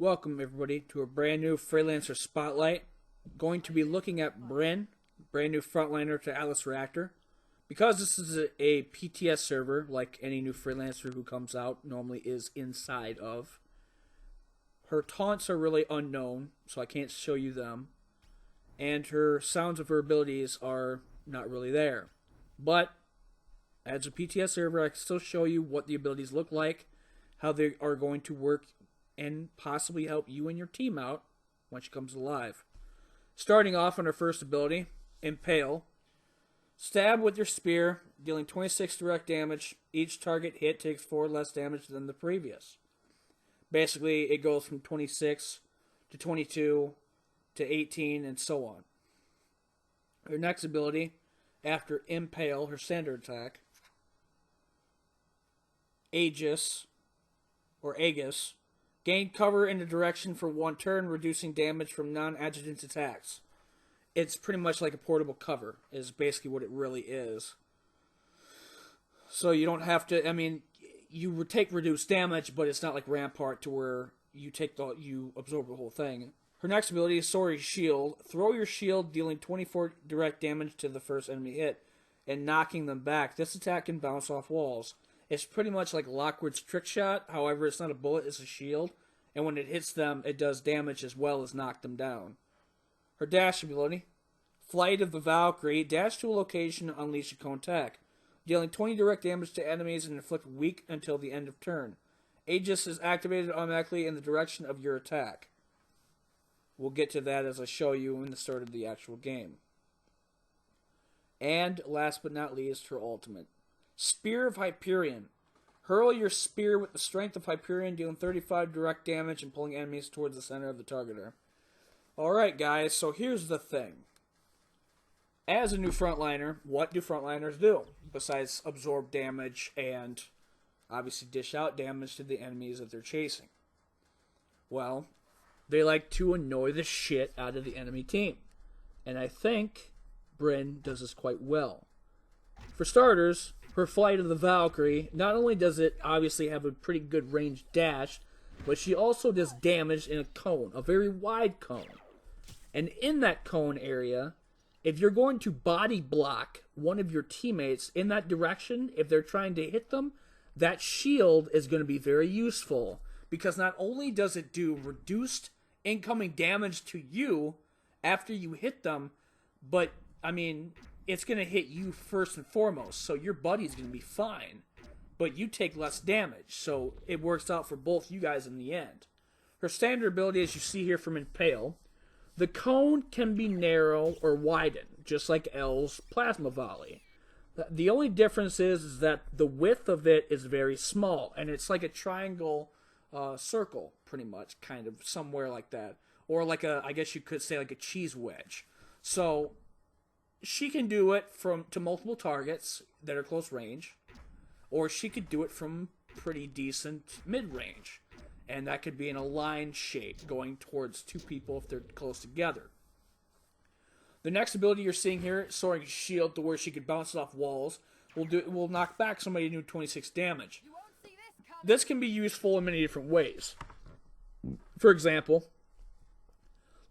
Welcome everybody to a brand new Freelancer Spotlight. Going to be looking at Brynn, brand new frontliner to Atlas Reactor. Because this is a PTS server, like any new freelancer who comes out normally is inside of, her taunts are really unknown, so I can't show you them. And her sounds of her abilities are not really there. But as a PTS server, I can still show you what the abilities look like, how they are going to work, and possibly help you and your team out when she comes alive. Starting off on her first ability, Impale. Stab with your spear, dealing 26 direct damage. Each target hit takes 4 less damage than the previous. Basically, it goes from 26 to 22 to 18 and so on. Her next ability, after Impale, her standard attack, Aegis, or Aegis, gain cover in a direction for 1 turn, reducing damage from non-adjutant attacks. It's pretty much like a portable cover, is basically what it really is. So you don't have to, you would take reduced damage, but it's not like Rampart to where you absorb the whole thing. Her next ability is Sorry Shield. Throw your shield, dealing 24 direct damage to the first enemy hit, and knocking them back. This attack can bounce off walls. It's pretty much like Lockwood's Trick Shot, however it's not a bullet, it's a shield. And when it hits them, it does damage as well as knock them down. Her dash ability, Flight of the Valkyrie. Dash to a location, unleash a cone attack, dealing 20 direct damage to enemies and inflict weak until the end of turn. Aegis is activated automatically in the direction of your attack. We'll get to that as I show you in the start of the actual game. And last but not least, her ultimate, Spear of Hyperion. Hurl your spear with the strength of Hyperion, dealing 35 direct damage and pulling enemies towards the center of the targeter. Alright guys, so here's the thing. As a new frontliner, what do frontliners do? Besides absorb damage and obviously dish out damage to the enemies that they're chasing. Well, they like to annoy the shit out of the enemy team. And I think Brynn does this quite well. For starters, her Flight of the Valkyrie, not only does it obviously have a pretty good range dash, but she also does damage in a cone, a very wide cone. And in that cone area, if you're going to body block one of your teammates in that direction, if they're trying to hit them, that shield is going to be very useful. Because not only does it do reduced incoming damage to you after you hit them, but, it's going to hit you first and foremost, so your buddy's going to be fine. But you take less damage, so it works out for both you guys in the end. Her standard ability, as you see here from Impale, the cone can be narrow or widened, just like L's Plasma Volley. The only difference is that the width of it is very small, and it's like a triangle circle, pretty much, kind of, somewhere like that. Or like I guess you could say like a cheese wedge. So she can do it to multiple targets that are close range, or she could do it from pretty decent mid-range. And that could be in a line shape going towards 2 people if they're close together. The next ability you're seeing here, Soaring Shield, to where she could bounce it off walls, will knock back somebody to 26 damage. This can be useful in many different ways. For example,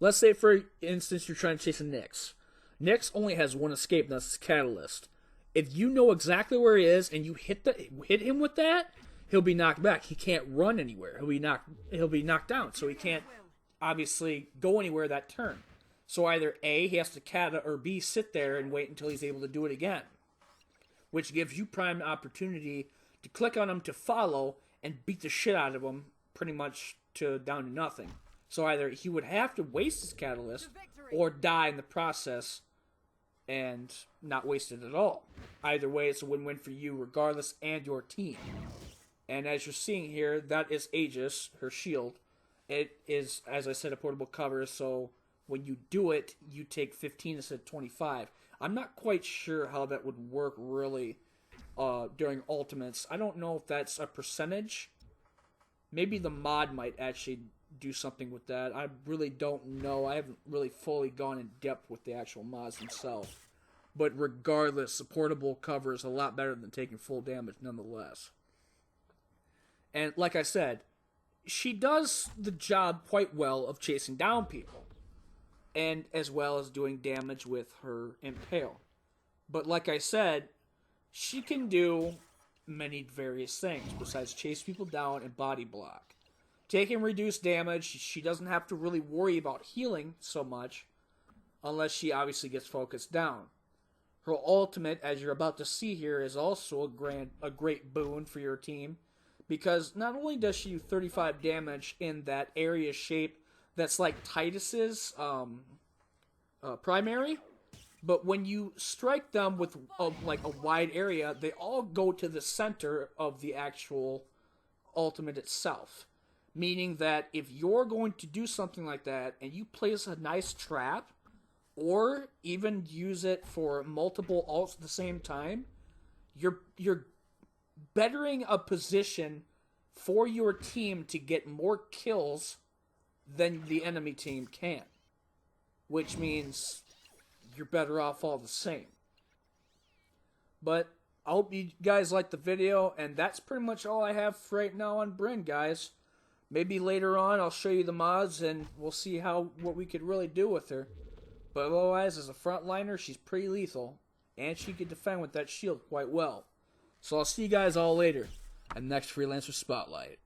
let's say for instance you're trying to chase a Nyx. Nyx only has 1 escape, and that's his Catalyst. If you know exactly where he is and you hit him with that, he'll be knocked back. He can't run anywhere. He'll be knocked down, so he can't obviously go anywhere that turn. So either A, he has to kata, or B, sit there and wait until he's able to do it again. Which gives you prime opportunity to click on him to follow and beat the shit out of him pretty much down to nothing. So either he would have to waste his Catalyst or die in the process and not waste it at all. Either way, it's a win-win for you regardless and your team. And as you're seeing here, that is Aegis, her shield. It is, as I said, a portable cover, so when you do it, you take 15 instead of 25. I'm not quite sure how that would work really during ultimates. I don't know if that's a percentage. Maybe the mod might actually do something with that. I really don't know. I haven't really fully gone in depth with the actual mods themselves. But regardless, the portable cover is a lot better than taking full damage nonetheless. And like I said, she does the job quite well of chasing down people, and as well as doing damage with her impale. But like I said, she can do many various things besides chase people down and body block. Taking reduced damage, she doesn't have to really worry about healing so much, unless she obviously gets focused down. Her ultimate, as you're about to see here, is also a great boon for your team, because not only does she do 35 damage in that area shape that's like Titus's primary, but when you strike them with like a wide area, they all go to the center of the actual ultimate itself. Meaning that if you're going to do something like that and you place a nice trap, or even use it for multiple ults at the same time, you're bettering a position for your team to get more kills than the enemy team can. Which means you're better off all the same. But I hope you guys liked the video, and that's pretty much all I have for right now on Brynn, guys. Maybe later on I'll show you the mods and we'll see what we could really do with her. But otherwise, as a frontliner, she's pretty lethal, and she can defend with that shield quite well. So I'll see you guys all later at the next Freelancer Spotlight.